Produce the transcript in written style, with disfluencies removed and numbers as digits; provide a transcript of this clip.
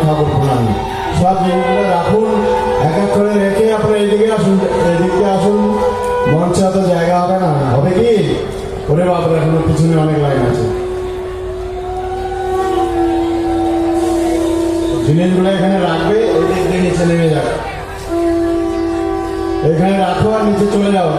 ঠাকুর প্রণামী সব জিনিসগুলো রাখুন, এক এক করে রেখে আপনার এইদিকে আসুন, এদিকে আসুন। মঞ্চে অত জায়গা হবে না, হবে কি? ওরে বাপরে, এখনো পিছনে অনেক লাইন আছে। জিনিসগুলো এখানে রাখবে, ওই দিক দিয়ে নিচে নেমে যাবে। এখানে রাখো আর নিচে চলে যাও।